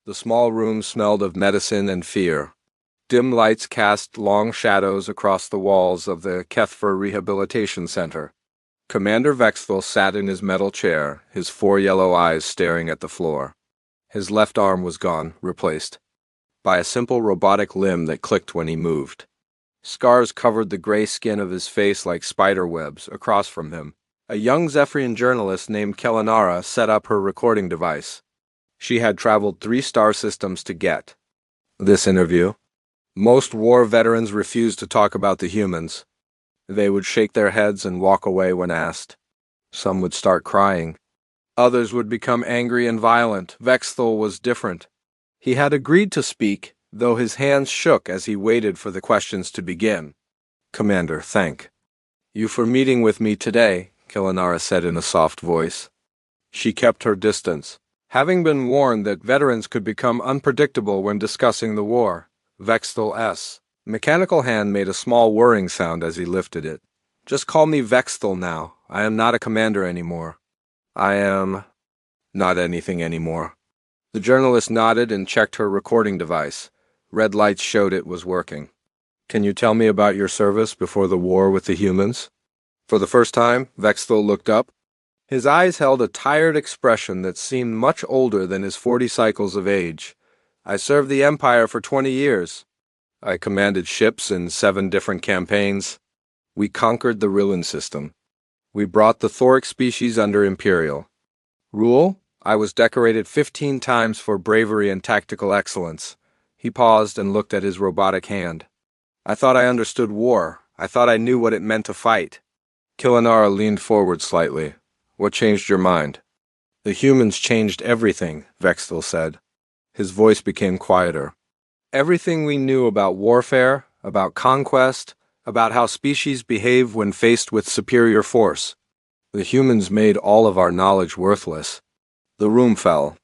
The small room smelled of medicine and fear. Dim lights cast long shadows across the walls of the HFY Rehabilitation Center. Commander Vexthal sat in his metal chair, his 4 yellow eyes staring at the floor. His left arm was gone, replaced by a simple robotic limb that clicked when he moved. Scars covered the gray skin of his face like spider webs. Across from him, a young Zephyrian journalist named Kellanara set up her recording device. She had traveled 3 star systems to get this interview. Most war veterans refused to talk about the humans. They would shake their heads and walk away when asked. Some would start crying. Others would become angry and violent. Vexthal was different. He had agreed to speak, though his hands shook as he waited for the questions to begin. "Commander, thank you for meeting with me today," Kellanara said in a soft voice. She kept her distance, having been warned that veterans could become unpredictable when discussing the war. Vexthal's mechanical hand made a small whirring sound as he lifted it. "Just call me Vexthal now. I am not a commander anymore. I am not anything anymore." The journalist nodded and checked her recording device. Red lights showed it was working. "Can you tell me about your service before the war with the humans?" For the first time, Vexthal looked up. His eyes held a tired expression that seemed much older than his 40 cycles of age. "I served the Empire for 20 years. I commanded ships in 7 different campaigns. We conquered the Rillan system. We brought the Thoric species under Imperial rule. I was decorated 15 times for bravery and tactical excellence." He paused and looked at his robotic hand. "I thought I understood war. I thought I knew what it meant to fight." Kellanara leaned forward slightly. "What changed your mind?" "The humans changed everything," Vexthal said. His voice became quieter. "Everything we knew about warfare, about conquest, about how species behave when faced with superior force. The humans made all of our knowledge worthless." The room fell,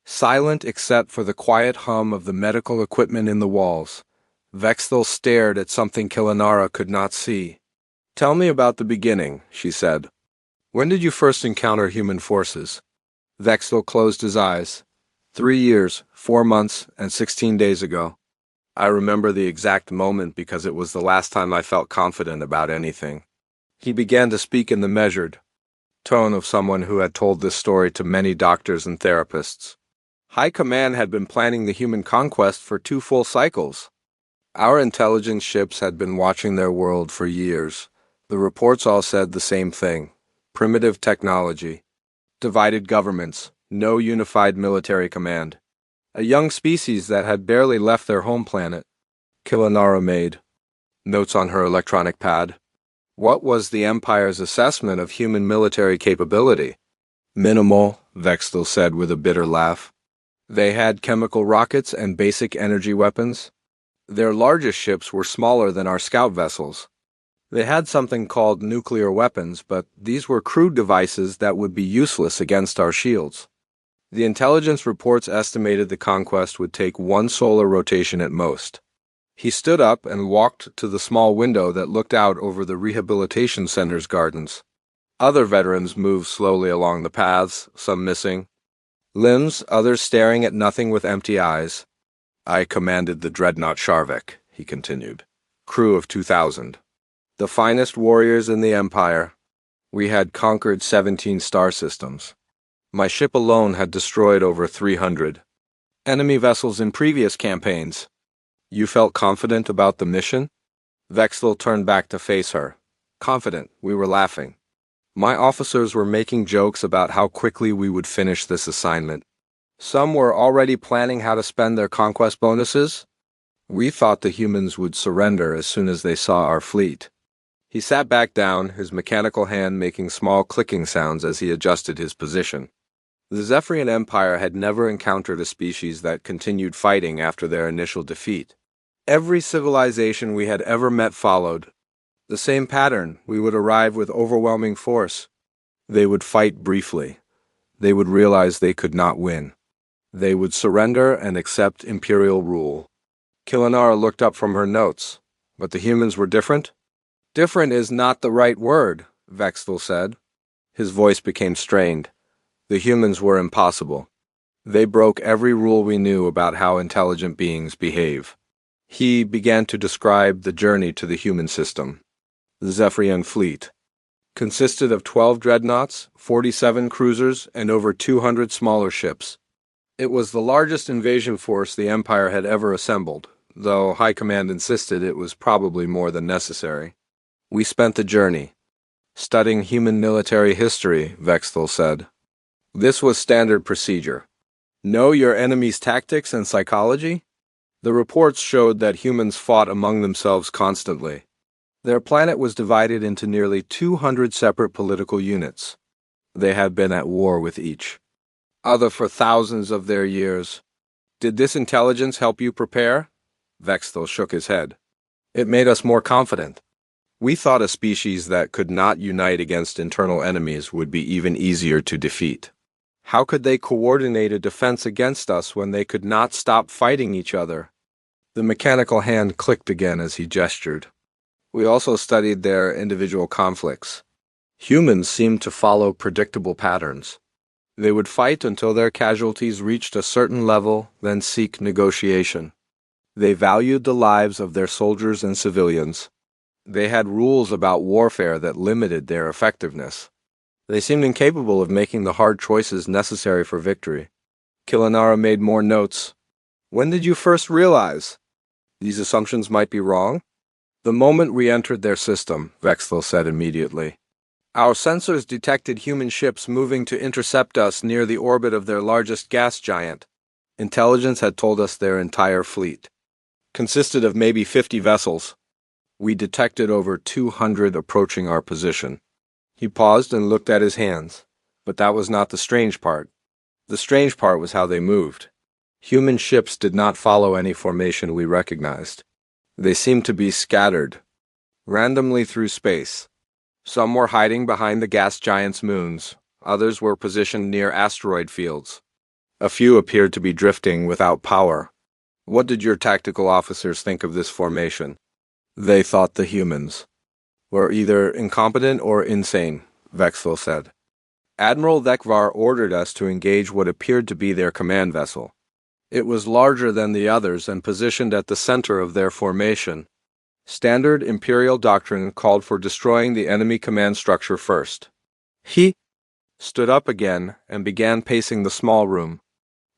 silent except for the quiet hum of the medical equipment in the walls. Vexthal stared at something Kellanara could not see. "Tell me about the beginning," she said. "When did you first encounter human forces?" Vexthal closed his eyes. 3 years, 4 months, and 16 days ago. I remember the exact moment because it was the last time I felt confident about anything." He began to speak in the measured tone of someone who had told this story to many doctors and therapists. "High Command had been planning the human conquest for 2 full cycles. Our intelligence ships had been watching their world for years. The reports all said the same thing: primitive technology, divided governments, no unified military command. A young species that had barely left their home planet." Kellanara made notes on her electronic pad. "What was the Empire's assessment of human military capability?" "Minimal," Vexthal said with a bitter laugh. "They had chemical rockets and basic energy weapons. Their largest ships were smaller than our scout vessels. They had something called nuclear weapons, but these were crude devices that would be useless against our shields. The intelligence reports estimated the conquest would take 1 solar rotation at most." He stood up and walked to the small window that looked out over the rehabilitation center's gardens. Other veterans moved slowly along the paths, some missing limbs, others staring at nothing with empty eyes. "I commanded the dreadnought Sharvik," he continued. "Crew of 2,000. The finest warriors in the Empire. We had conquered 17 star systems. My ship alone had destroyed over 300 enemy vessels in previous campaigns." "You felt confident about the mission?" Vexthal turned back to face her. "Confident." We were laughing. "My officers were making jokes about how quickly we would finish this assignment. Some were already planning how to spend their conquest bonuses. We thought the humans would surrender as soon as they saw our fleet." He sat back down, his mechanical hand making small clicking sounds as he adjusted his position. The Zephyrian Empire had never encountered a species that continued fighting after their initial defeat. Every civilization we had ever met followed the same pattern. We would arrive with overwhelming force. They would fight briefly. They would realize they could not win. They would surrender and accept Imperial rule. Kellanara looked up from her notes. "But the humans were different?" "Different is not the right word," Vexthal said. His voice became strained. "The humans were impossible. They broke every rule we knew about how intelligent beings behave. He began to describe the journey to the human system. The Zephyrian fleet consisted of 12 dreadnoughts, 47 cruisers, and over 200 smaller ships. It was the largest invasion force the Empire had ever assembled, though High Command insisted it was probably more than necessary. We spent the journey studying human military history, Vexthal said. This was standard procedure. Know your enemy's tactics and psychology? The reports showed that humans fought among themselves constantly. Their planet was divided into nearly 200 separate political units. They had been at war with each other for thousands of their years. Did this intelligence help you prepare? Vexthal shook his head. It made us more confident. We thought a species that could not unite against internal enemies would be even easier to defeat. How could they coordinate a defense against us when they could not stop fighting each other? The mechanical hand clicked again as he gestured. We also studied their individual conflicts. Humans seemed to follow predictable patterns. They would fight until their casualties reached a certain level, then seek negotiation. They valued the lives of their soldiers and civilians. They had rules about warfare that limited their effectiveness. They seemed incapable of making the hard choices necessary for victory. Killanara made more notes. When did you first realize these assumptions might be wrong? The moment we entered their system, Vexthal said immediately. Our sensors detected human ships moving to intercept us near the orbit of their largest gas giant. Intelligence had told us their entire fleet consisted of maybe 50 vessels. We detected over 200 approaching our position. He paused and looked at his hands, but that was not the strange part. The strange part was how they moved. Human ships did not follow any formation we recognized. They seemed to be scattered randomly through space. Some were hiding behind the gas giant's moons. Others were positioned near asteroid fields. A few appeared to be drifting without power. What did your tactical officers think of this formation? They thought the humans were either incompetent or insane, Vexthal said. Admiral Thekvar ordered us to engage what appeared to be their command vessel. It was larger than the others and positioned at the center of their formation. Standard Imperial doctrine called for destroying the enemy command structure first. He stood up again and began pacing the small room.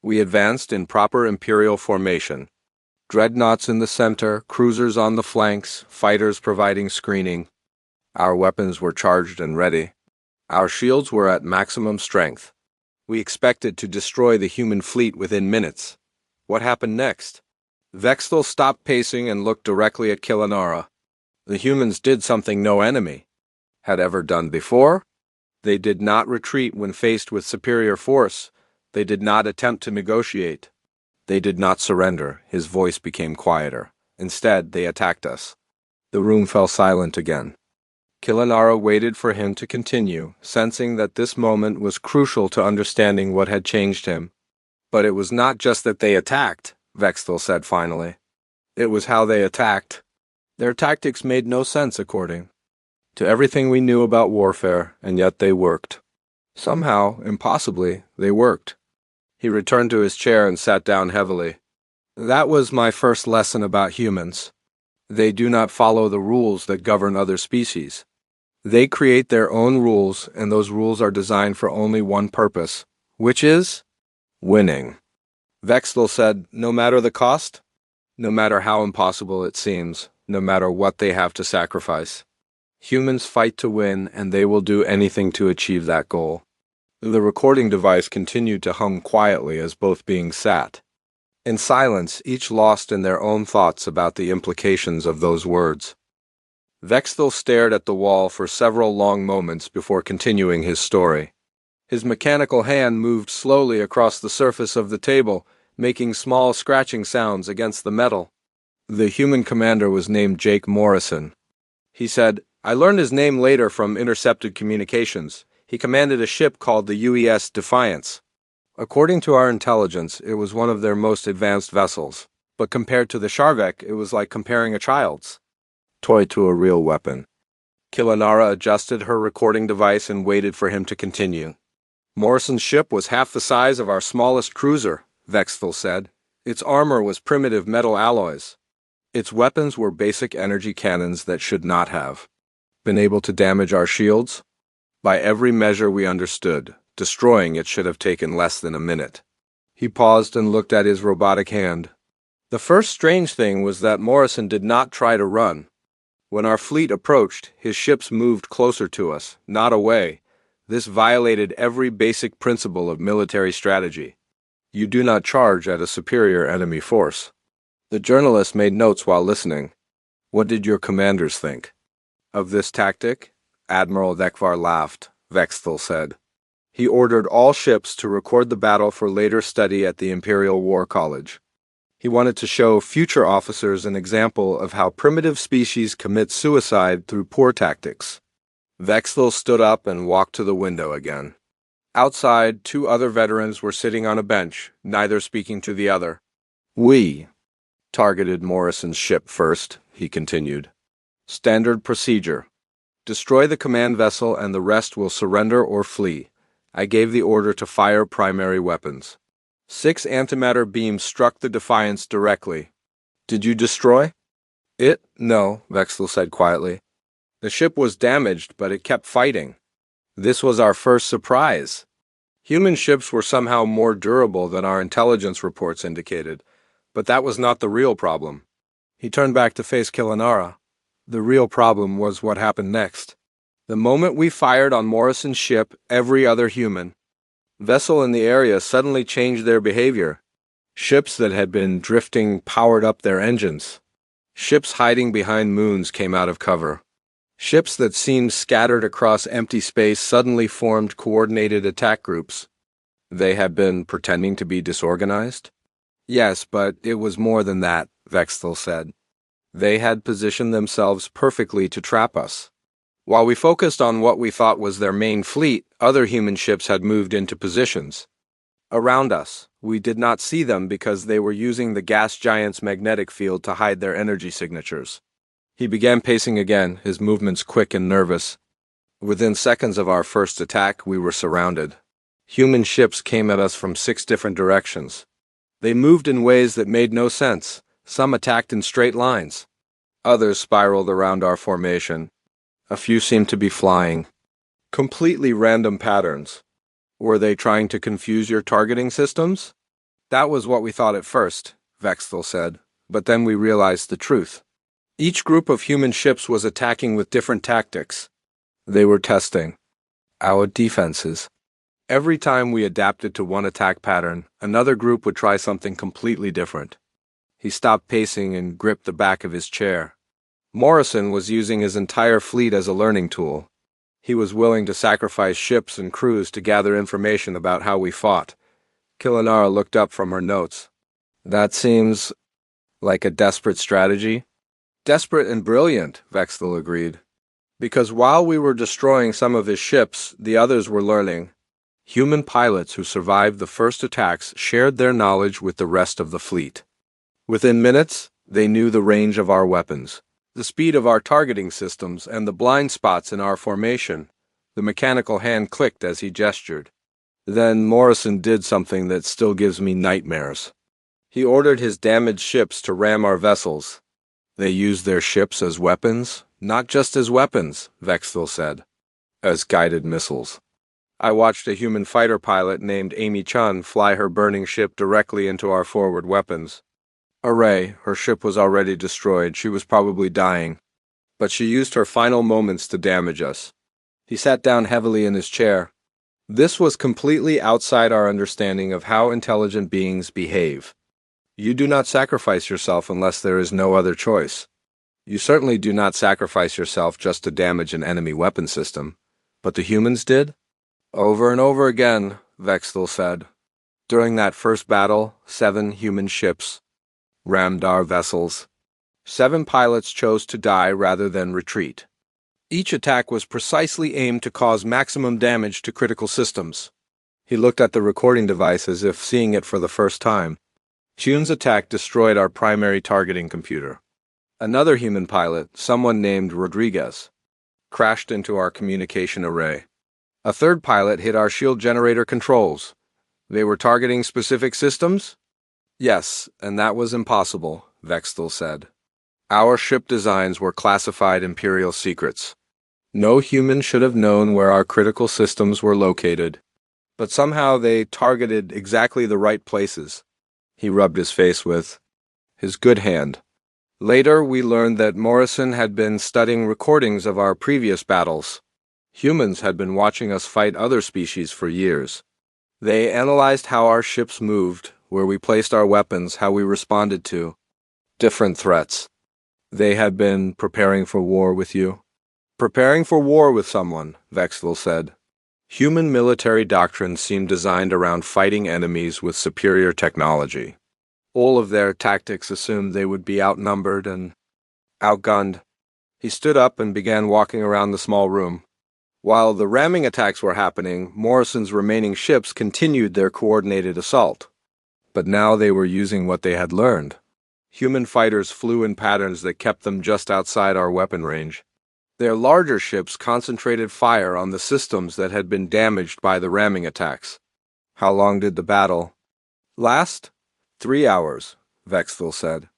We advanced in proper Imperial formation. Dreadnoughts in the center, cruisers on the flanks, fighters providing screening. Our weapons were charged and ready. Our shields were at maximum strength. We expected to destroy the human fleet within minutes. What happened next? Vexthal stopped pacing and looked directly at Killanara. The humans did something no enemy had ever done before. They did not retreat when faced with superior force. They did not attempt to negotiate. They did not surrender. His voice became quieter. Instead, they attacked us. The room fell silent again. Killanara waited for him to continue, sensing that this moment was crucial to understanding what had changed him. But it was not just that they attacked, Vexthal said finally. It was how they attacked. Their tactics made no sense according to everything we knew about warfare, and yet they worked. Somehow, impossibly, they worked. He returned to his chair and sat down heavily. That was my first lesson about humans. They do not follow the rules that govern other species. They create their own rules, and those rules are designed for only one purpose, which is winning. Vexthal said, no matter the cost, no matter how impossible it seems, no matter what they have to sacrifice. Humans fight to win, and they will do anything to achieve that goal. The recording device continued to hum quietly as both beings sat. In silence, each lost in their own thoughts about the implications of those words. Vexthal stared at the wall for several long moments before continuing his story. His mechanical hand moved slowly across the surface of the table, making small scratching sounds against the metal. The human commander was named Jake Morrison. He said, I learned his name later from intercepted communications. He commanded a ship called the UES Defiance. According to our intelligence, it was one of their most advanced vessels, but compared to the Sharvek, it was like comparing a child's toy to a real weapon. Killanara adjusted her recording device and waited for him to continue. Morrison's ship was half the size of our smallest cruiser, Vexthal said. Its armor was primitive metal alloys. Its weapons were basic energy cannons that should not have been able to damage our shields. By every measure we understood, destroying it should have taken less than a minute. He paused and looked at his robotic hand. The first strange thing was that Morrison did not try to run. When our fleet approached, his ships moved closer to us, not away. This violated every basic principle of military strategy. You do not charge at a superior enemy force. The journalist made notes while listening. What did your commanders think of this tactic? Admiral Dekvar laughed, Vexthal said. He ordered all ships to record the battle for later study at the Imperial War College. He wanted to show future officers an example of how primitive species commit suicide through poor tactics. Vexthal stood up and walked to the window again. Outside, 2 other veterans were sitting on a bench, neither speaking to the other. We targeted Morrison's ship first, he continued. Standard procedure. Destroy the command vessel and the rest will surrender or flee. I gave the order to fire primary weapons. 6 antimatter beams struck the Defiance directly. Did you destroy it? No, Vexthal said quietly. The ship was damaged, but it kept fighting. This was our first surprise. Human ships were somehow more durable than our intelligence reports indicated, but that was not the real problem. He turned back to face Killanara. The real problem was what happened next. The moment we fired on Morrison's ship, every other human vessel in the area suddenly changed their behavior. Ships that had been drifting powered up their engines. Ships hiding behind moons came out of cover. Ships that seemed scattered across empty space suddenly formed coordinated attack groups. They had been pretending to be disorganized? Yes, but it was more than that, Vexthal said. They had positioned themselves perfectly to trap us. While we focused on what we thought was their main fleet, other human ships had moved into positions around us. We did not see them because they were using the gas giant's magnetic field to hide their energy signatures. He began pacing again, his movements quick and nervous. Within seconds of our first attack, we were surrounded. Human ships came at us from 6 different directions. They moved in ways that made no sense. Some attacked in straight lines. Others spiraled around our formation. A few seemed to be flying. Completely random patterns. Were they trying to confuse your targeting systems? That was what we thought at first, Vexthal said, but then we realized the truth. Each group of human ships was attacking with different tactics. They were testing our defenses. Every time we adapted to one attack pattern, another group would try something completely different. He stopped pacing and gripped the back of his chair. Morrison was using his entire fleet as a learning tool. He was willing to sacrifice ships and crews to gather information about how we fought. Killanara looked up from her notes. That seems like a desperate strategy. Desperate and brilliant, Vexthal agreed. Because while we were destroying some of his ships, the others were learning. Human pilots who survived the first attacks shared their knowledge with the rest of the fleet. Within minutes, they knew the range of our weapons, the speed of our targeting systems, and the blind spots in our formation. The mechanical hand clicked as he gestured. Then Morrison did something that still gives me nightmares. He ordered his damaged ships to ram our vessels. They used their ships as weapons, not just as weapons, Vexthal said, as guided missiles. I watched a human fighter pilot named Amy Chun fly her burning ship directly into our forward weapons. Array, her ship was already destroyed, she was probably dying, but she used her final moments to damage us. He sat down heavily in his chair. This was completely outside our understanding of how intelligent beings behave. You do not sacrifice yourself unless there is no other choice. You certainly do not sacrifice yourself just to damage an enemy weapon system. But the humans did? Over and over again, Vexthal said. During that first battle, 7 human ships rammed our vessels. 7 pilots chose to die rather than retreat. Each attack was precisely aimed to cause maximum damage to critical systems. He looked at the recording device as if seeing it for the first time. Chun's attack destroyed our primary targeting computer. Another human pilot, someone named Rodriguez, crashed into our communication array. A third pilot hit our shield generator controls. They were targeting specific systems? Yes, and that was impossible, Vextel said. Our ship designs were classified Imperial secrets. No human should have known where our critical systems were located. But somehow they targeted exactly the right places. He rubbed his face with his good hand. Later, we learned that Morrison had been studying recordings of our previous battles. Humans had been watching us fight other species for years. They analyzed how our ships moved, where we placed our weapons, how we responded to different threats. They had been preparing for war with you. Preparing for war with someone, Vextel said. Human military doctrine seemed designed around fighting enemies with superior technology. All of their tactics assumed they would be outnumbered and outgunned. He stood up and began walking around the small room. While the ramming attacks were happening, Morrison's remaining ships continued their coordinated assault. But now they were using what they had learned. Human fighters flew in patterns that kept them just outside our weapon range. Their larger ships concentrated fire on the systems that had been damaged by the ramming attacks. How long did the battle last? 3 hours, Vextel said.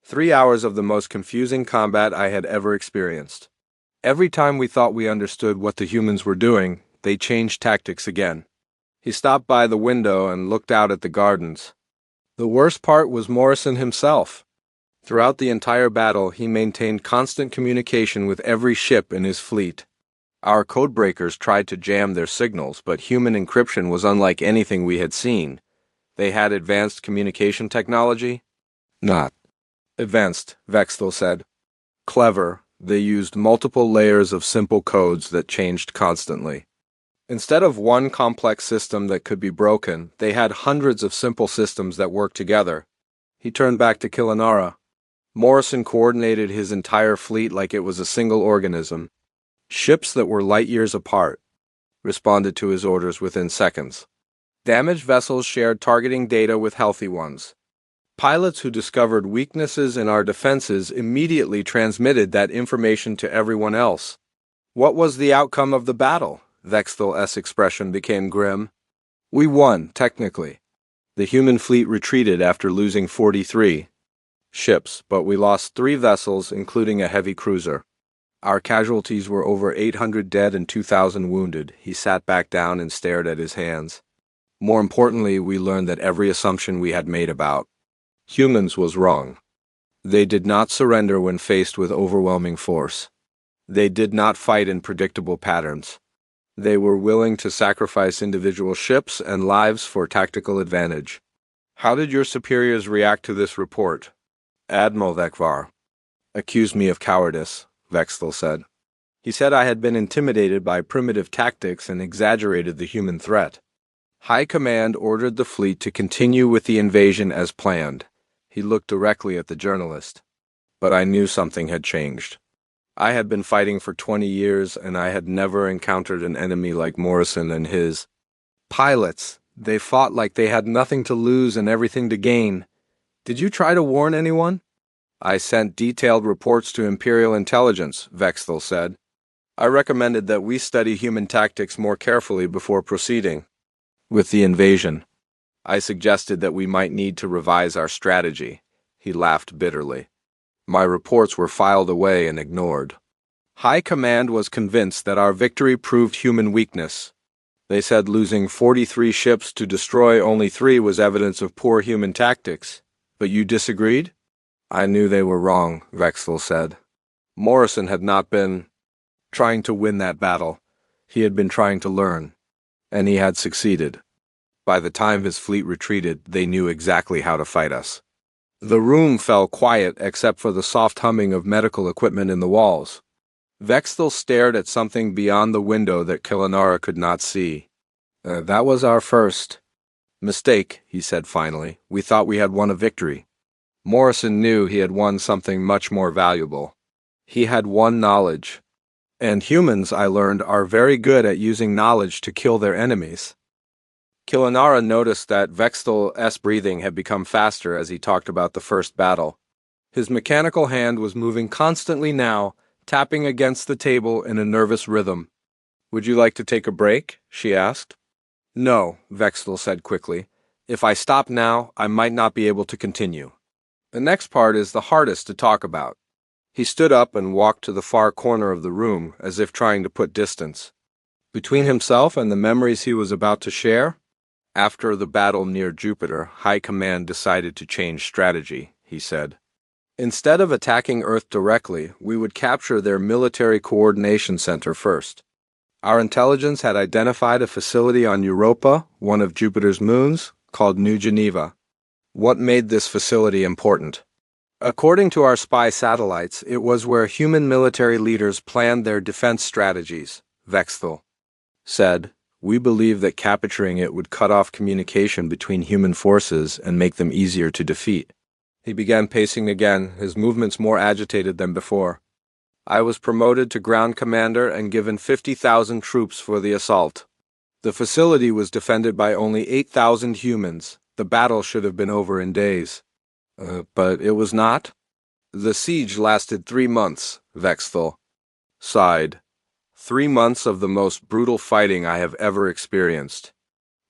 3 hours of the most confusing combat I had ever experienced. Every time we thought we understood what the humans were doing, they changed tactics again. He stopped by the window and looked out at the gardens. The worst part was Morrison himself. Throughout the entire battle, he maintained constant communication with every ship in his fleet. Our codebreakers tried to jam their signals, but human encryption was unlike anything we had seen. They had advanced communication technology? Not advanced, Vextel said. Clever. They used multiple layers of simple codes that changed constantly. Instead of one complex system that could be broken, they had hundreds of simple systems that worked together. He turned back to Killanara. Morrison coordinated his entire fleet like it was a single organism. Ships that were light years apart responded to his orders within seconds. Damaged vessels shared targeting data with healthy ones. Pilots who discovered weaknesses in our defenses immediately transmitted that information to everyone else. What was the outcome of the battle? Vextel's expression became grim. We won, technically. The human fleet retreated after losing 43 ships, but we lost 3 vessels, including a heavy cruiser. Our casualties were over 800 dead and 2,000 wounded. He sat back down and stared at his hands. More importantly, we learned that every assumption we had made about humans was wrong. They did not surrender when faced with overwhelming force. They did not fight in predictable patterns. They were willing to sacrifice individual ships and lives for tactical advantage. How did your superiors react to this report? Admiral Vekvar accused me of cowardice, Vextel said. He said I had been intimidated by primitive tactics and exaggerated the human threat. High Command ordered the fleet to continue with the invasion as planned. He looked directly at the journalist. But I knew something had changed. I had been fighting for 20 years, and I had never encountered an enemy like Morrison and his pilots. They fought like they had nothing to lose and everything to gain. Did you try to warn anyone? I sent detailed reports to Imperial Intelligence, Vextel said. I recommended that we study human tactics more carefully before proceeding with the invasion. I suggested that we might need to revise our strategy. He laughed bitterly. My reports were filed away and ignored. High Command was convinced that our victory proved human weakness. They said losing 43 ships to destroy only 3 was evidence of poor human tactics. But you disagreed? I knew they were wrong, Vextel said. Morrison had not been trying to win that battle. He had been trying to learn. And he had succeeded. By the time his fleet retreated, they knew exactly how to fight us. The room fell quiet except for the soft humming of medical equipment in the walls. Vextel stared at something beyond the window that Killanara could not see. That was our first mistake, he said finally. We thought we had won a victory. Morrison knew he had won something much more valuable. He had won knowledge. And humans, I learned, are very good at using knowledge to kill their enemies. Killanara noticed that Vextel's breathing had become faster as he talked about the first battle. His mechanical hand was moving constantly now, tapping against the table in a nervous rhythm. Would you like to take a break? She asked. No, Vexthel said quickly. If I stop now, I might not be able to continue. The next part is the hardest to talk about. He stood up and walked to the far corner of the room, as if trying to put distance between himself and the memories he was about to share. After the battle near Jupiter, High Command decided to change strategy, he said. Instead of attacking Earth directly, we would capture their military coordination center first. Our intelligence had identified a facility on Europa, one of Jupiter's moons, called New Geneva. What made this facility important? According to our spy satellites, it was where human military leaders planned their defense strategies, Vexthel said. We believe that capturing it would cut off communication between human forces and make them easier to defeat. He began pacing again, his movements more agitated than before. I was promoted to ground commander and given 50,000 troops for the assault. The facility was defended by only 8,000 humans. The battle should have been over in days. But it was not? The siege lasted 3 months, Vexthel sighed. 3 months of the most brutal fighting I have ever experienced.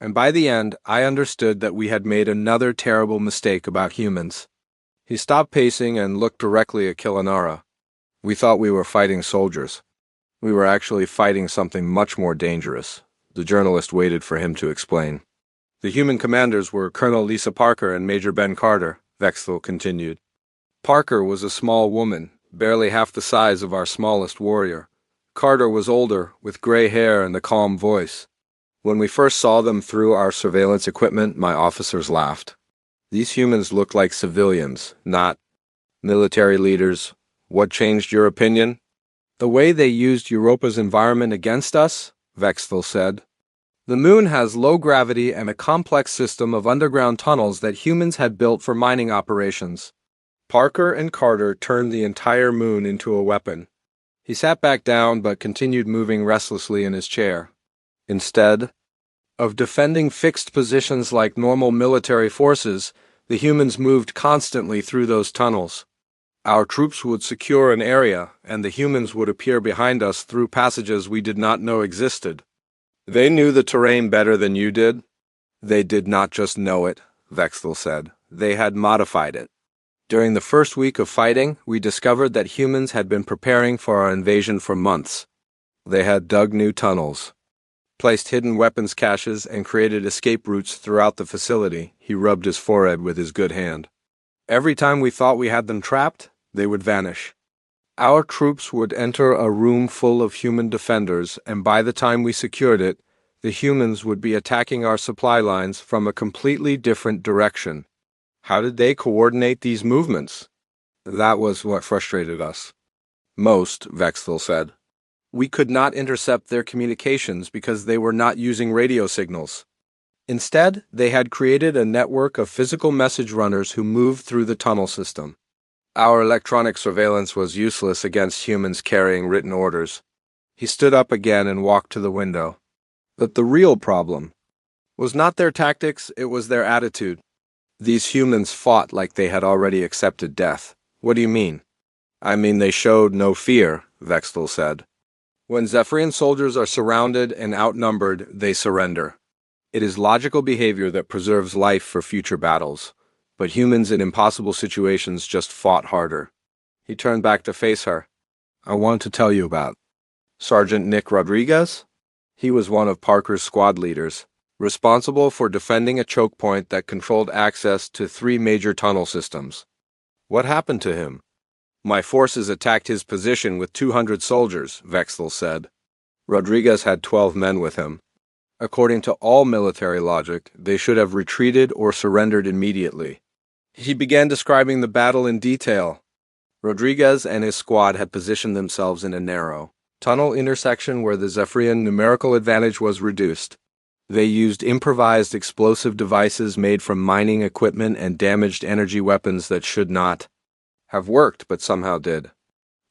And by the end, I understood that we had made another terrible mistake about humans. He stopped pacing and looked directly at Killanara. We thought we were fighting soldiers. We were actually fighting something much more dangerous. The journalist waited for him to explain. The human commanders were Colonel Lisa Parker and Major Ben Carter, Vexthel continued. Parker was a small woman, barely half the size of our smallest warrior. Carter was older, with gray hair and a calm voice. When we first saw them through our surveillance equipment, my officers laughed. These humans looked like civilians, not military leaders. What changed your opinion? The way they used Europa's environment against us, Vexthel said. The moon has low gravity and a complex system of underground tunnels that humans had built for mining operations. Parker and Carter turned the entire moon into a weapon. He sat back down but continued moving restlessly in his chair. Instead of defending fixed positions like normal military forces, the humans moved constantly through those tunnels. Our troops would secure an area, and the humans would appear behind us through passages we did not know existed. They knew the terrain better than you did. They did not just know it, Vexthel said. They had modified it. During the first week of fighting, we discovered that humans had been preparing for our invasion for months. They had dug new tunnels, placed hidden weapons caches, and created escape routes throughout the facility. He rubbed his forehead with his good hand. Every time we thought we had them trapped, they would vanish. Our troops would enter a room full of human defenders, and by the time we secured it, the humans would be attacking our supply lines from a completely different direction. How did they coordinate these movements? That was what frustrated us most, Vexthel said. We could not intercept their communications because they were not using radio signals. Instead, they had created a network of physical message runners who moved through the tunnel system. Our electronic surveillance was useless against humans carrying written orders. He stood up again and walked to the window. But the real problem was not their tactics, it was their attitude. These humans fought like they had already accepted death. What do you mean? I mean they showed no fear, Vexthel said. When Zephyrian soldiers are surrounded and outnumbered, they surrender. It is logical behavior that preserves life for future battles. But humans in impossible situations just fought harder. He turned back to face her. I want to tell you about Sergeant Nick Rodriguez. He was one of Parker's squad leaders, responsible for defending a choke point that controlled access to 3 major tunnel systems. What happened to him? My forces attacked his position with 200 soldiers, Vexthel said. Rodriguez had 12 men with him. According to all military logic, they should have retreated or surrendered immediately. He began describing the battle in detail. Rodriguez and his squad had positioned themselves in a narrow tunnel intersection where the Zephyrian numerical advantage was reduced. They used improvised explosive devices made from mining equipment and damaged energy weapons that should not have worked but somehow did.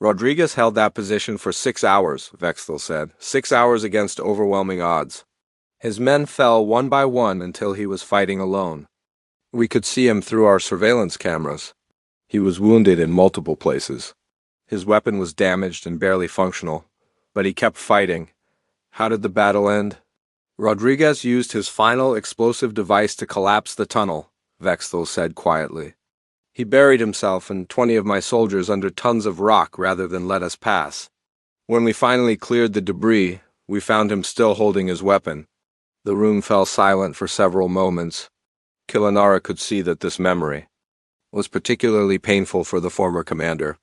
Rodriguez held that position for 6 hours, Vexthel said. 6 hours against overwhelming odds. His men fell one by one until he was fighting alone. We could see him through our surveillance cameras. He was wounded in multiple places. His weapon was damaged and barely functional, but he kept fighting. How did the battle end? Rodriguez used his final explosive device to collapse the tunnel, Vexthal said quietly. He buried himself and 20 of my soldiers under tons of rock rather than let us pass. When we finally cleared the debris, we found him still holding his weapon. The room fell silent for several moments. Killanara could see that this memory was particularly painful for the former commander.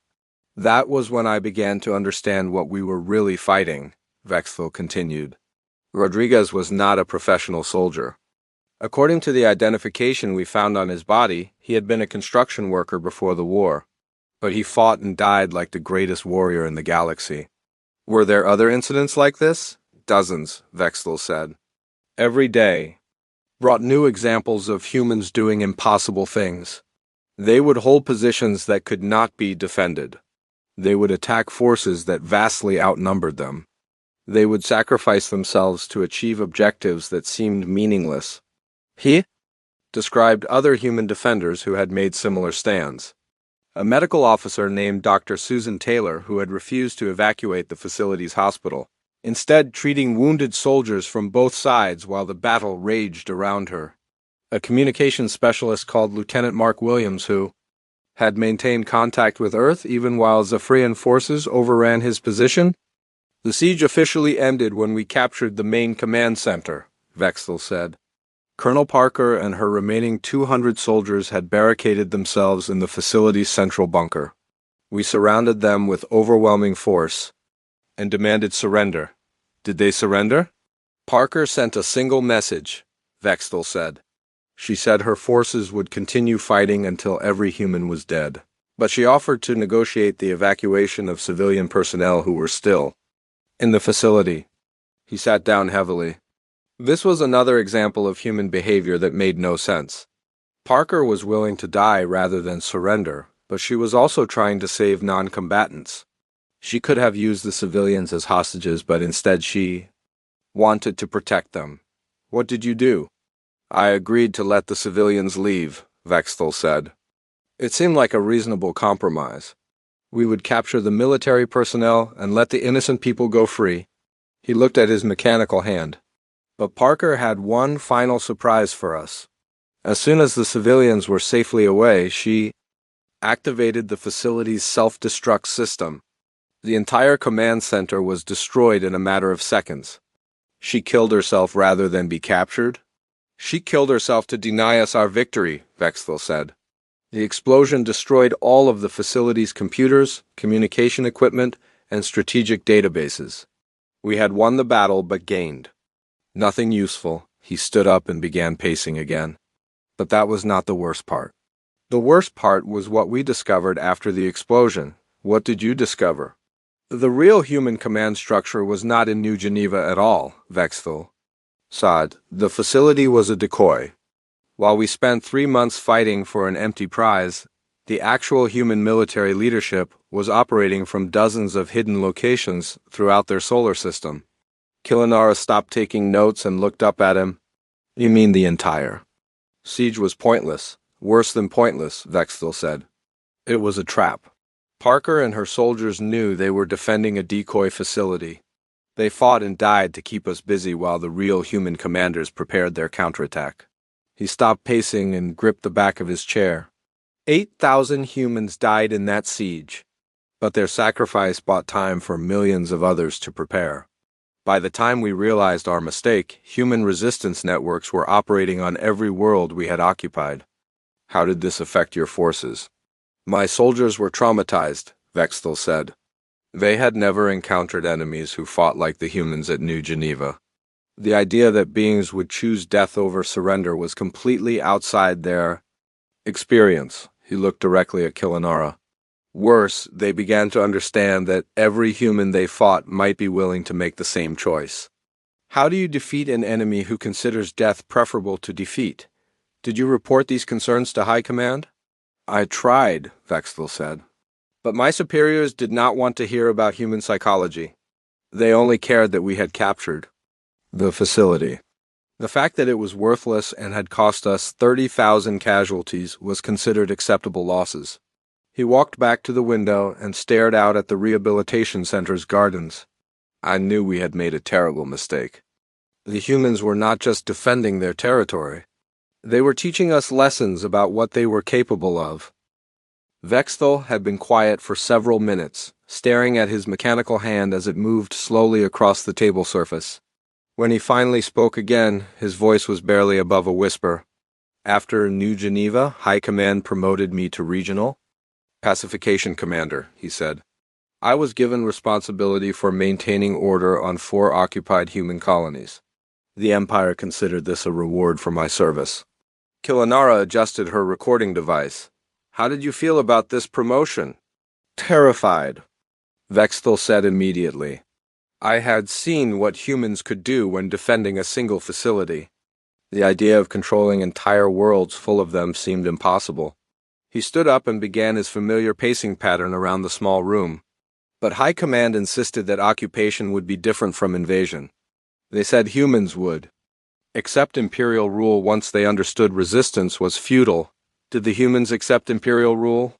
That was when I began to understand what we were really fighting, Vexthal continued. Rodriguez was not a professional soldier. According to the identification we found on his body, he had been a construction worker before the war. But he fought and died like the greatest warrior in the galaxy. Were there other incidents like this? Dozens, Vexthal said. Every day brought new examples of humans doing impossible things. They would hold positions that could not be defended. They would attack forces that vastly outnumbered them. They would sacrifice themselves to achieve objectives that seemed meaningless. He described other human defenders who had made similar stands. A medical officer named Dr. Susan Taylor who had refused to evacuate the facility's hospital, instead treating wounded soldiers from both sides while the battle raged around her. A communications specialist called Lieutenant Mark Williams who had maintained contact with Earth even while Zephyrian forces overran his position. The siege officially ended when we captured the main command center, Vexthal said. Colonel Parker and her remaining 200 soldiers had barricaded themselves in the facility's central bunker. We surrounded them with overwhelming force and demanded surrender. Did they surrender? Parker sent a single message, Vexthal said. She said her forces would continue fighting until every human was dead. But she offered to negotiate the evacuation of civilian personnel who were still in the facility. He sat down heavily. This was another example of human behavior that made no sense. Parker was willing to die rather than surrender, but she was also trying to save non-combatants. She could have used the civilians as hostages, but instead she wanted to protect them. What did you do? I agreed to let the civilians leave, Vexthal said. It seemed like a reasonable compromise. We would capture the military personnel and let the innocent people go free. He looked at his mechanical hand. But Parker had one final surprise for us. As soon as the civilians were safely away, she activated the facility's self-destruct system. The entire command center was destroyed in a matter of seconds. She killed herself rather than be captured? She killed herself to deny us our victory, Vexthal said. The explosion destroyed all of the facility's computers, communication equipment, and strategic databases. We had won the battle but gained nothing useful. He stood up and began pacing again. But that was not the worst part. The worst part was what we discovered after the explosion. What did you discover? The real human command structure was not in New Geneva at all, Vexthal said. The facility was a decoy. While we spent 3 months fighting for an empty prize, the actual human military leadership was operating from dozens of hidden locations throughout their solar system. Killanara stopped taking notes and looked up at him. You mean the entire siege was pointless. Worse than pointless, Vexthal said. It was a trap. Parker and her soldiers knew they were defending a decoy facility. They fought and died to keep us busy while the real human commanders prepared their counterattack. He stopped pacing and gripped the back of his chair. 8,000 humans died in that siege, but their sacrifice bought time for millions of others to prepare. By the time we realized our mistake, human resistance networks were operating on every world we had occupied. How did this affect your forces? My soldiers were traumatized, Vexthal said. They had never encountered enemies who fought like the humans at New Geneva. The idea that beings would choose death over surrender was completely outside their experience. He looked directly at Killanara. Worse, they began to understand that every human they fought might be willing to make the same choice. How do you defeat an enemy who considers death preferable to defeat? Did you report these concerns to High Command? I tried, Vexthal said. But my superiors did not want to hear about human psychology. They only cared that we had captured the facility. The fact that it was worthless and had cost us 30,000 casualties was considered acceptable losses. He walked back to the window and stared out at the rehabilitation center's gardens. I knew we had made a terrible mistake. The humans were not just defending their territory. They were teaching us lessons about what they were capable of. Vexthal had been quiet for several minutes, staring at his mechanical hand as it moved slowly across the table surface. When he finally spoke again, his voice was barely above a whisper. After New Geneva, High Command promoted me to Regional Pacification Commander, he said. I was given responsibility for maintaining order on 4 occupied human colonies. The Empire considered this a reward for my service. Kilanara adjusted her recording device. How did you feel about this promotion? Terrified, Vexthal said immediately. I had seen what humans could do when defending a single facility. The idea of controlling entire worlds full of them seemed impossible. He stood up and began his familiar pacing pattern around the small room. But High Command insisted that occupation would be different from invasion. They said humans would. Accept Imperial rule once they understood resistance was futile. Did the humans accept Imperial rule?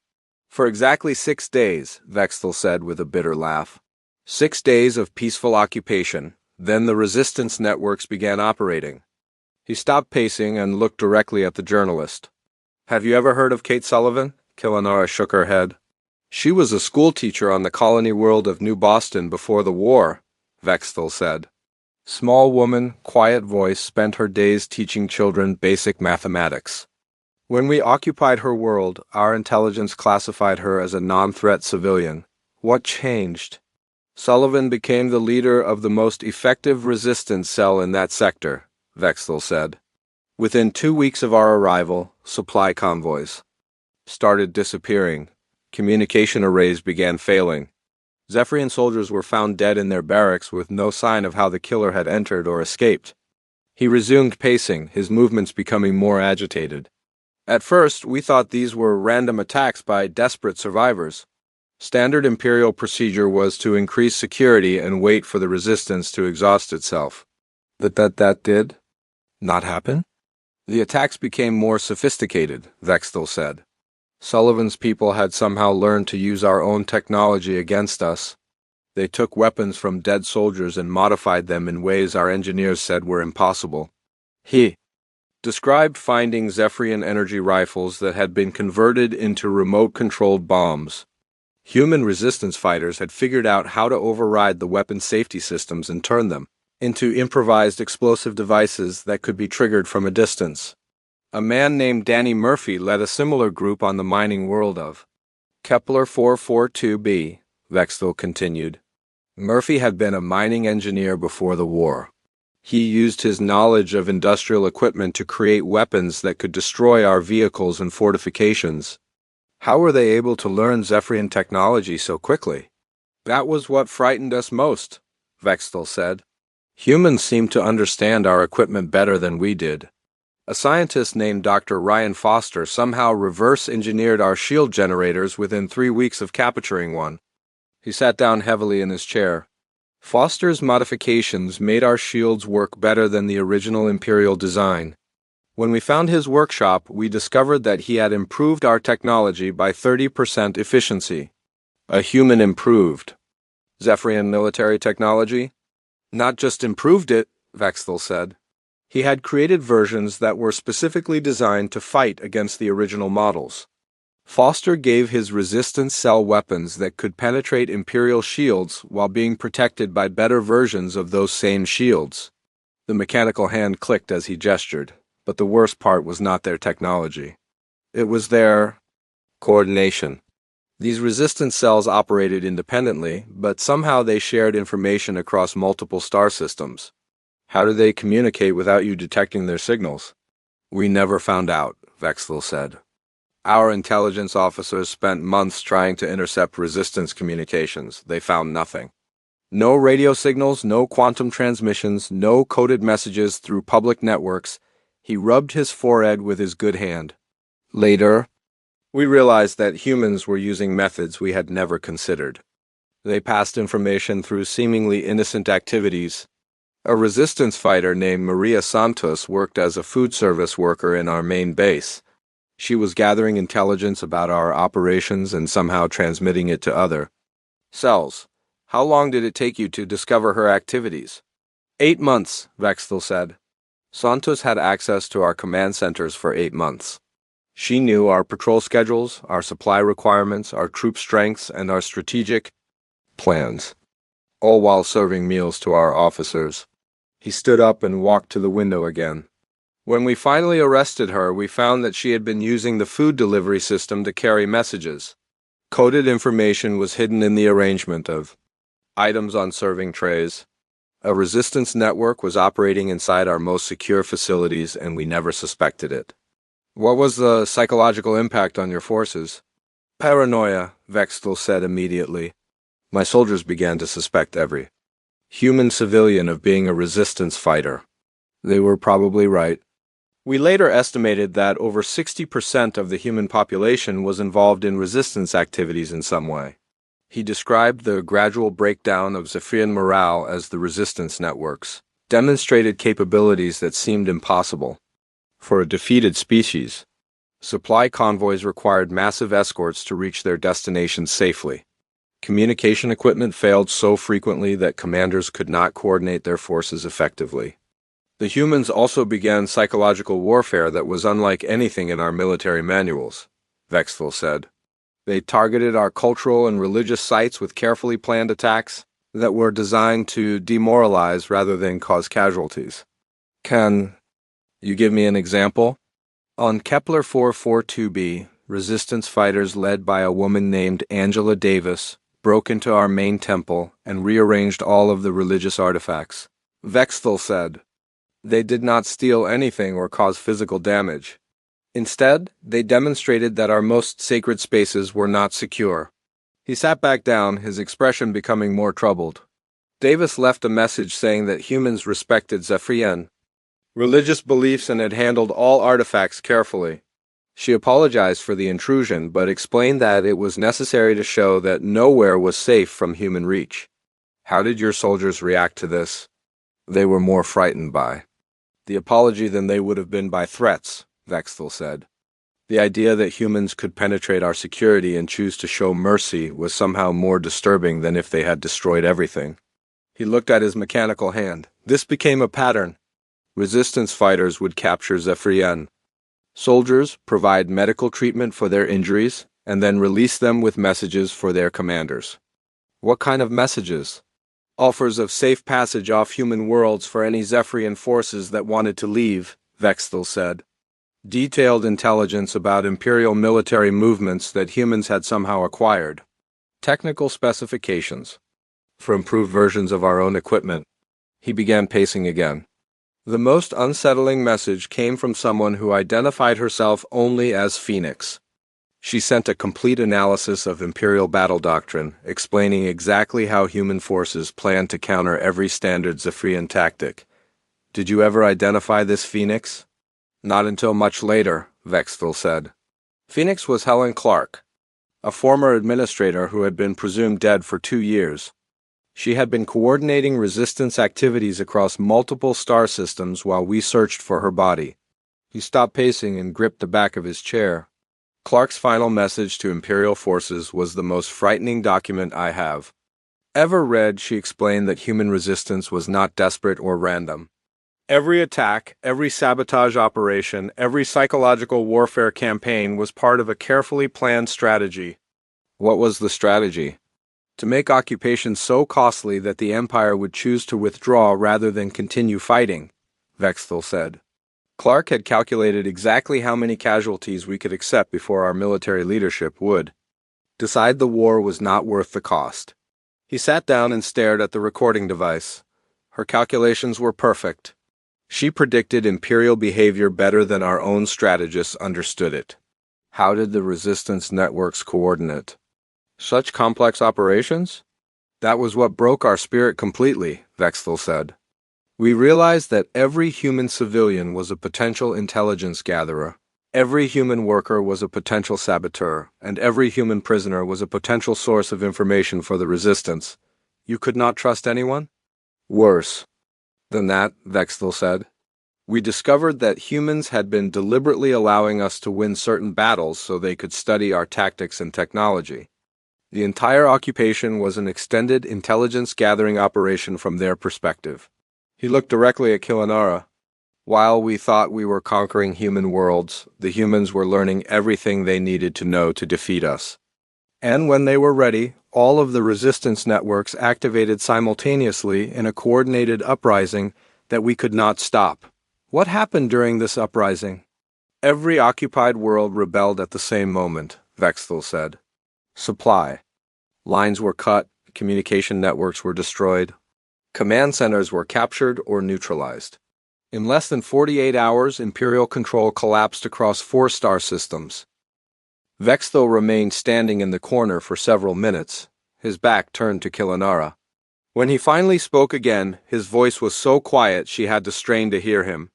For exactly 6 days, Vexthal said with a bitter laugh. 6 days of peaceful occupation, then the resistance networks began operating. He stopped pacing and looked directly at the journalist. Have you ever heard of Kate Sullivan? Kilanara shook her head. She was a schoolteacher on the colony world of New Boston before the war, Vexthal said. Small woman, quiet voice, spent her days teaching children basic mathematics. When we occupied her world, our intelligence classified her as a non-threat civilian. What changed? Sullivan became the leader of the most effective resistance cell in that sector, Vexthal said. Within 2 weeks of our arrival, supply convoys started disappearing. Communication arrays began failing. Zephyrian soldiers were found dead in their barracks with no sign of how the killer had entered or escaped. He resumed pacing, his movements becoming more agitated. At first, we thought these were random attacks by desperate survivors. Standard Imperial procedure was to increase security and wait for the resistance to exhaust itself. But that did not happen? The attacks became more sophisticated, Vexthal said. Sullivan's people had somehow learned to use our own technology against us. They took weapons from dead soldiers and modified them in ways our engineers said were impossible. He described finding Zephyrian energy rifles that had been converted into remote-controlled bombs. Human resistance fighters had figured out how to override the weapon safety systems and turn them into improvised explosive devices that could be triggered from a distance. A man named Danny Murphy led a similar group on the mining world of Kepler 442b, Vexthal continued. Murphy had been a mining engineer before the war. He used his knowledge of industrial equipment to create weapons that could destroy our vehicles and fortifications. How were they able to learn Zephyrian technology so quickly? That was what frightened us most, Vexthal said. Humans seemed to understand our equipment better than we did. A scientist named Dr. Ryan Foster somehow reverse-engineered our shield generators within 3 weeks of capturing one. He sat down heavily in his chair. Foster's modifications made our shields work better than the original Imperial design. When we found his workshop, we discovered that he had improved our technology by 30% efficiency. A human improved Zephyrian military technology? Not just improved it, Vexthal said. He had created versions that were specifically designed to fight against the original models. Foster gave his resistance cell weapons that could penetrate Imperial shields while being protected by better versions of those same shields. The mechanical hand clicked as he gestured, but the worst part was not their technology. It was their coordination. These resistance cells operated independently, but somehow they shared information across multiple star systems. How do they communicate without you detecting their signals? We never found out, Vexthal said. Our intelligence officers spent months trying to intercept resistance communications. They found nothing. No radio signals, no quantum transmissions, no coded messages through public networks. He rubbed his forehead with his good hand. Later, we realized that humans were using methods we had never considered. They passed information through seemingly innocent activities. A resistance fighter named Maria Santos worked as a food service worker in our main base. She was gathering intelligence about our operations and somehow transmitting it to other cells. How long did it take you to discover her activities? 8 months, Vexthal said. Santos had access to our command centers for 8 months. She knew our patrol schedules, our supply requirements, our troop strengths, and our strategic plans, all while serving meals to our officers. He stood up and walked to the window again. When we finally arrested her, we found that she had been using the food delivery system to carry messages. Coded information was hidden in the arrangement of items on serving trays. A resistance network was operating inside our most secure facilities, and we never suspected it. What was the psychological impact on your forces? Paranoia, Vexthal said immediately. My soldiers began to suspect every human civilian of being a resistance fighter. They were probably right. We later estimated that over 60% of the human population was involved in resistance activities in some way. He described the gradual breakdown of Zephyrian morale as the resistance networks demonstrated capabilities that seemed impossible for a defeated species. Supply convoys required massive escorts to reach their destinations safely. Communication equipment failed so frequently that commanders could not coordinate their forces effectively. The humans also began psychological warfare that was unlike anything in our military manuals, Vexthal said. They targeted our cultural and religious sites with carefully planned attacks that were designed to demoralize rather than cause casualties. Can you give me an example? On Kepler 442b, resistance fighters led by a woman named Angela Davis broke into our main temple and rearranged all of the religious artifacts. Vexthal said. They did not steal anything or cause physical damage. Instead, they demonstrated that our most sacred spaces were not secure. He sat back down, his expression becoming more troubled. Davis left a message saying that humans respected Zephyrian religious beliefs and had handled all artifacts carefully. She apologized for the intrusion, but explained that it was necessary to show that nowhere was safe from human reach. How did your soldiers react to this? They were more frightened by the apology than they would have been by threats, Vexthal said. The idea that humans could penetrate our security and choose to show mercy was somehow more disturbing than if they had destroyed everything. He looked at his mechanical hand. This became a pattern. Resistance fighters would capture Zephyrian. Soldiers provide medical treatment for their injuries and then release them with messages for their commanders. What kind of messages? Offers of safe passage off human worlds for any Zephyrian forces that wanted to leave, Vexthal said. Detailed intelligence about Imperial military movements that humans had somehow acquired. Technical specifications for improved versions of our own equipment. He began pacing again. The most unsettling message came from someone who identified herself only as Phoenix. She sent a complete analysis of Imperial battle doctrine, explaining exactly how human forces planned to counter every standard Zephyrian tactic. Did you ever identify this Phoenix? Not until much later, Vexthal said. Phoenix was Helen Clark, a former administrator who had been presumed dead for 2 years. She had been coordinating resistance activities across multiple star systems while we searched for her body. He stopped pacing and gripped the back of his chair. Clark's final message to Imperial forces was the most frightening document I have ever read. She explained that human resistance was not desperate or random. Every attack, every sabotage operation, every psychological warfare campaign was part of a carefully planned strategy. What was the strategy? To make occupation so costly that the Empire would choose to withdraw rather than continue fighting, Vexthal said. Clark had calculated exactly how many casualties we could accept before our military leadership would decide the war was not worth the cost. He sat down and stared at the recording device. Her calculations were perfect. She predicted Imperial behavior better than our own strategists understood it. How did the resistance networks coordinate such complex operations? That was what broke our spirit completely, Vexthal said. We realized that every human civilian was a potential intelligence gatherer, every human worker was a potential saboteur, and every human prisoner was a potential source of information for the resistance. You could not trust anyone? Worse than that, Vexthal said. We discovered that humans had been deliberately allowing us to win certain battles so they could study our tactics and technology. The entire occupation was an extended intelligence-gathering operation from their perspective. He looked directly at Killanara. While we thought we were conquering human worlds, the humans were learning everything they needed to know to defeat us. And when they were ready, all of the resistance networks activated simultaneously in a coordinated uprising that we could not stop. What happened during this uprising? Every occupied world rebelled at the same moment, Vexthal said. Supply. Lines were cut, communication networks were destroyed. Command centers were captured or neutralized. In less than 48 hours, Imperial control collapsed across 4 star systems. Vexthal remained standing in the corner for several minutes, his back turned to Killanara. When he finally spoke again, his voice was so quiet she had to strain to hear him.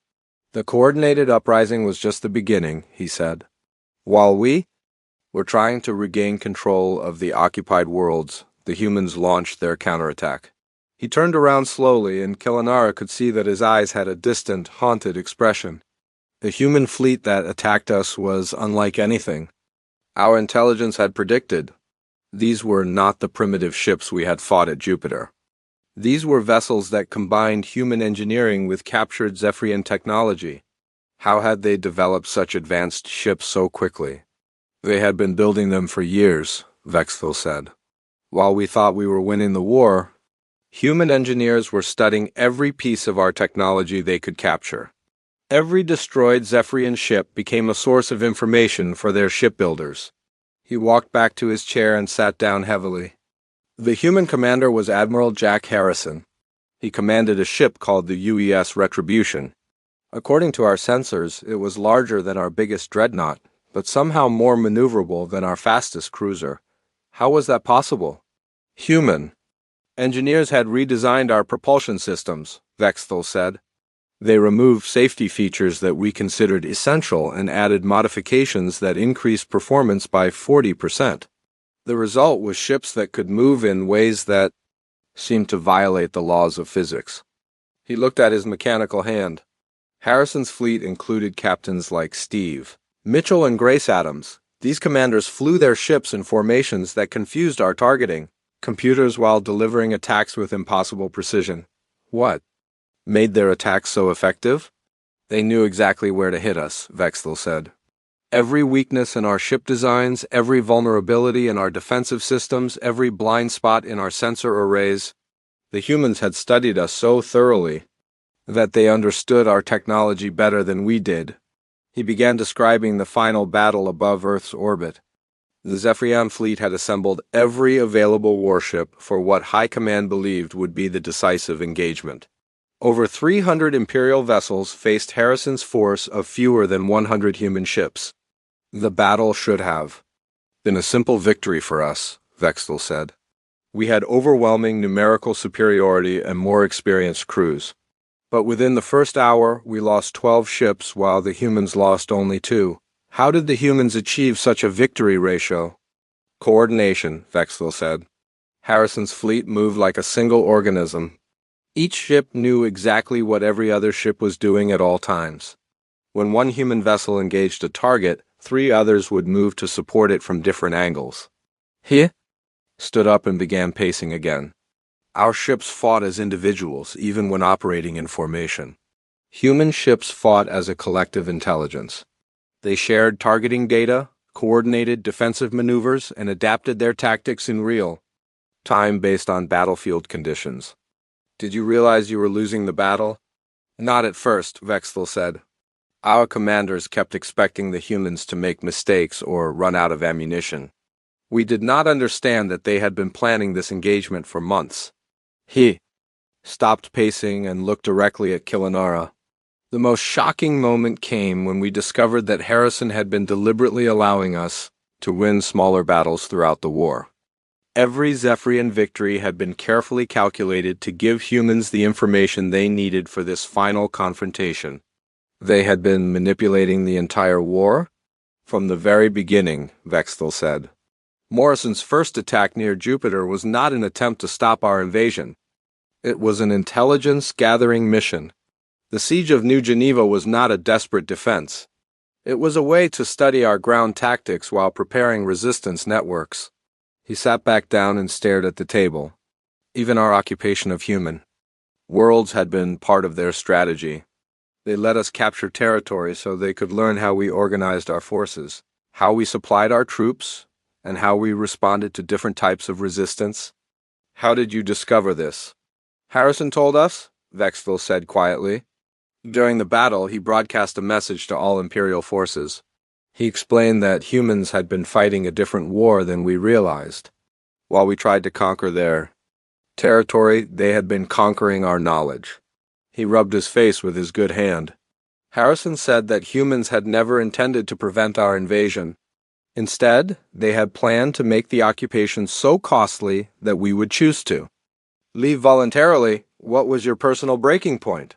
The coordinated uprising was just the beginning, he said. While we were trying to regain control of the occupied worlds, the humans launched their counterattack. He turned around slowly, and Killanara could see that his eyes had a distant, haunted expression. The human fleet that attacked us was unlike anything our intelligence had predicted. These were not the primitive ships we had fought at Jupiter. These were vessels that combined human engineering with captured Zephyrian technology. How had they developed such advanced ships so quickly? They had been building them for years, Vexthal said. While we thought we were winning the war, human engineers were studying every piece of our technology they could capture. Every destroyed Zephyrian ship became a source of information for their shipbuilders. He walked back to his chair and sat down heavily. The human commander was Admiral Jack Harrison. He commanded a ship called the UES Retribution. According to our sensors, it was larger than our biggest dreadnought, but somehow more maneuverable than our fastest cruiser. How was that possible? Human. Engineers had redesigned our propulsion systems, Vexthal said. They removed safety features that we considered essential and added modifications that increased performance by 40%. The result was ships that could move in ways that seemed to violate the laws of physics. He looked at his mechanical hand. Harrison's fleet included captains like Steve, Mitchell, and Grace Adams. These commanders flew their ships in formations that confused our targeting computers while delivering attacks with impossible precision. What made their attacks so effective? They knew exactly where to hit us, Vexthal said. Every weakness in our ship designs, every vulnerability in our defensive systems, every blind spot in our sensor arrays. The humans had studied us so thoroughly that they understood our technology better than we did. He began describing the final battle above Earth's orbit. The Zephyrian fleet had assembled every available warship for what High Command believed would be the decisive engagement. Over 300 Imperial vessels faced Harrison's force of fewer than 100 human ships. The battle should have been a simple victory for us, Vexthal said. We had overwhelming numerical superiority and more experienced crews. But within the first hour, we lost 12 ships while the humans lost only 2. How did the humans achieve such a victory ratio? Coordination, Vexthal said. Harrison's fleet moved like a single organism. Each ship knew exactly what every other ship was doing at all times. When one human vessel engaged a target, 3 others would move to support it from different angles. He stood up and began pacing again. Our ships fought as individuals, even when operating in formation. Human ships fought as a collective intelligence. They shared targeting data, coordinated defensive maneuvers, and adapted their tactics in real time based on battlefield conditions. Did you realize you were losing the battle? Not at first, Vexthal said. Our commanders kept expecting the humans to make mistakes or run out of ammunition. We did not understand that they had been planning this engagement for months. He stopped pacing and looked directly at Killanara. The most shocking moment came when we discovered that Harrison had been deliberately allowing us to win smaller battles throughout the war. Every Zephyrian victory had been carefully calculated to give humans the information they needed for this final confrontation. They had been manipulating the entire war? From the very beginning, Vexthal said. Morrison's first attack near Jupiter was not an attempt to stop our invasion. It was an intelligence-gathering mission. The siege of New Geneva was not a desperate defense. It was a way to study our ground tactics while preparing resistance networks. He sat back down and stared at the table. Even our occupation of human worlds had been part of their strategy. They let us capture territory so they could learn how we organized our forces, how we supplied our troops, and how we responded to different types of resistance. How did you discover this? Harrison told us, Vexville said quietly. During the battle, he broadcast a message to all Imperial forces. He explained that humans had been fighting a different war than we realized. While we tried to conquer their territory, they had been conquering our knowledge. He rubbed his face with his good hand. Harrison said that humans had never intended to prevent our invasion. Instead, they had planned to make the occupation so costly that we would choose to. Leave voluntarily? What was your personal breaking point?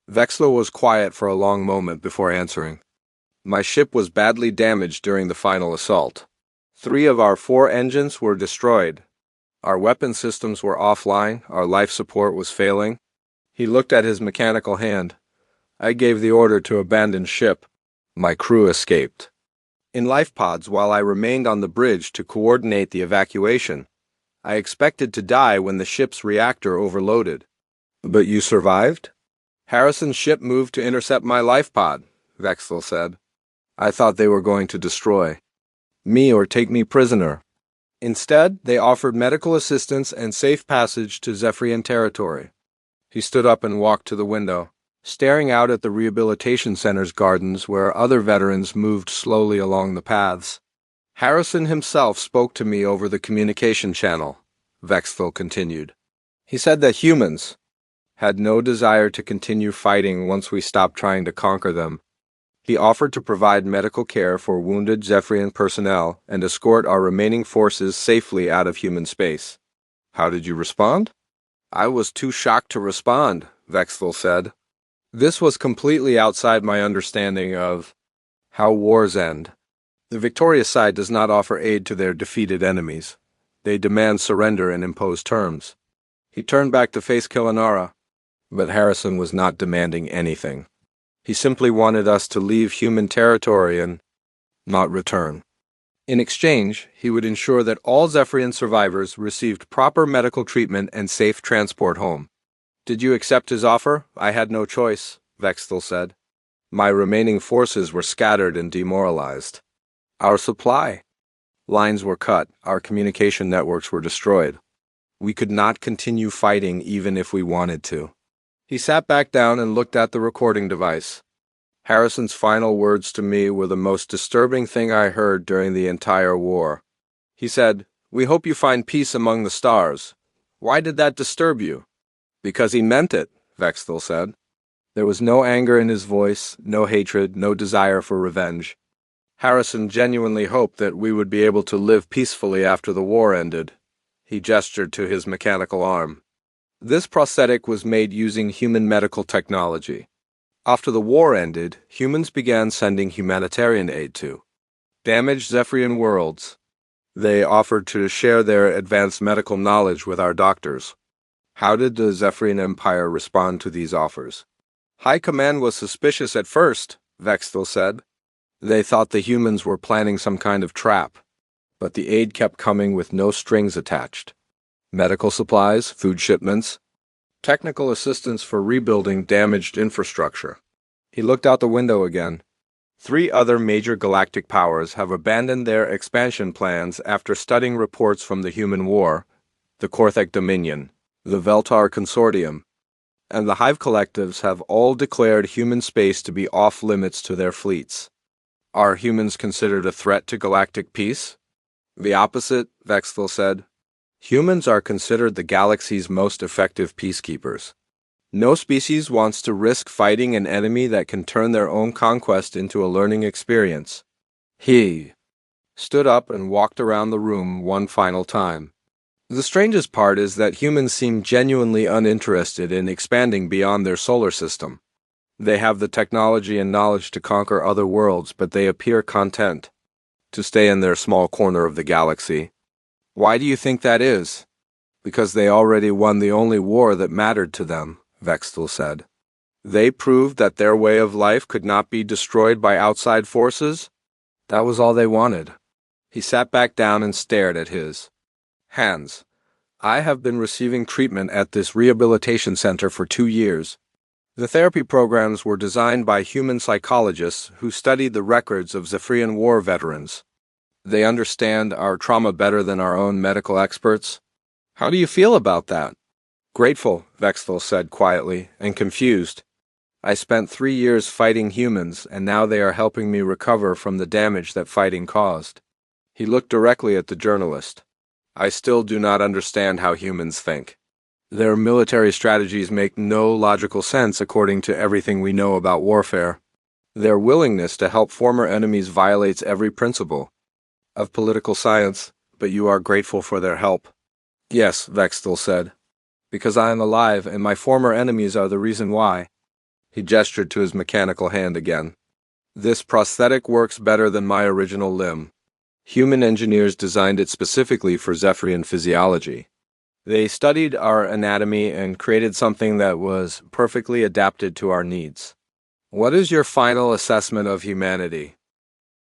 Vexler was quiet for a long moment before answering. My ship was badly damaged during the final assault. 3 of our 4 engines were destroyed. Our weapon systems were offline, our life support was failing. He looked at his mechanical hand. I gave the order to abandon ship. My crew escaped. In life pods, while I remained on the bridge to coordinate the evacuation, I expected to die when the ship's reactor overloaded. But you survived? Harrison's ship moved to intercept my life pod, Vexville said. I thought they were going to destroy me or take me prisoner. Instead, they offered medical assistance and safe passage to Zephyrian territory. He stood up and walked to the window, staring out at the rehabilitation center's gardens where other veterans moved slowly along the paths. Harrison himself spoke to me over the communication channel, Vexville continued. He said that humans had no desire to continue fighting once we stopped trying to conquer them. He offered to provide medical care for wounded Zephyrian personnel and escort our remaining forces safely out of human space. How did you respond? I was too shocked to respond, Vexville said. This was completely outside my understanding of how wars end. The victorious side does not offer aid to their defeated enemies. They demand surrender and impose terms. He turned back to face Killanara, but Harrison was not demanding anything. He simply wanted us to leave human territory and not return. In exchange, he would ensure that all Zephyrian survivors received proper medical treatment and safe transport home. Did you accept his offer? I had no choice, Vexville said. My remaining forces were scattered and demoralized. Our supply lines were cut, our communication networks were destroyed. We could not continue fighting even if we wanted to. He sat back down and looked at the recording device. Harrison's final words to me were the most disturbing thing I heard during the entire war. He said, "We hope you find peace among the stars." Why did that disturb you? Because he meant it, Vexville said. There was no anger in his voice, no hatred, no desire for revenge. Harrison genuinely hoped that we would be able to live peacefully after the war ended. He gestured to his mechanical arm. This prosthetic was made using human medical technology. After the war ended, humans began sending humanitarian aid to damaged Zephyrian worlds. They offered to share their advanced medical knowledge with our doctors. How did the Zephyrian Empire respond to these offers? High Command was suspicious at first, Vexville said. They thought the humans were planning some kind of trap, but the aid kept coming with no strings attached. Medical supplies, food shipments, technical assistance for rebuilding damaged infrastructure. He looked out the window again. 3 other major galactic powers have abandoned their expansion plans after studying reports from the Human War, the Korthek Dominion, the Veltar Consortium, and the Hive Collectives have all declared human space to be off-limits to their fleets. Are humans considered a threat to galactic peace? The opposite, Vexville said. Humans are considered the galaxy's most effective peacekeepers. No species wants to risk fighting an enemy that can turn their own conquest into a learning experience. He stood up and walked around the room one final time. The strangest part is that humans seem genuinely uninterested in expanding beyond their solar system. They have the technology and knowledge to conquer other worlds, but they appear content to stay in their small corner of the galaxy. Why do you think that is? Because they already won the only war that mattered to them, Vexville said. They proved that their way of life could not be destroyed by outside forces. That was all they wanted. He sat back down and stared at his Hands. I have been receiving treatment at this rehabilitation center for 2 years. The therapy programs were designed by human psychologists who studied the records of Zephyrian war veterans. They understand our trauma better than our own medical experts. How do you feel about that? Grateful, Vexthal said quietly, and confused. I spent 3 years fighting humans, and now they are helping me recover from the damage that fighting caused. He looked directly at the journalist. I still do not understand how humans think. Their military strategies make no logical sense according to everything we know about warfare. Their willingness to help former enemies violates every principle of political science, but you are grateful for their help. Yes, Vexthal said, because I am alive and my former enemies are the reason why. He gestured to his mechanical hand again. This prosthetic works better than my original limb. Human engineers designed it specifically for Zephyrian physiology. They studied our anatomy and created something that was perfectly adapted to our needs. What is your final assessment of humanity?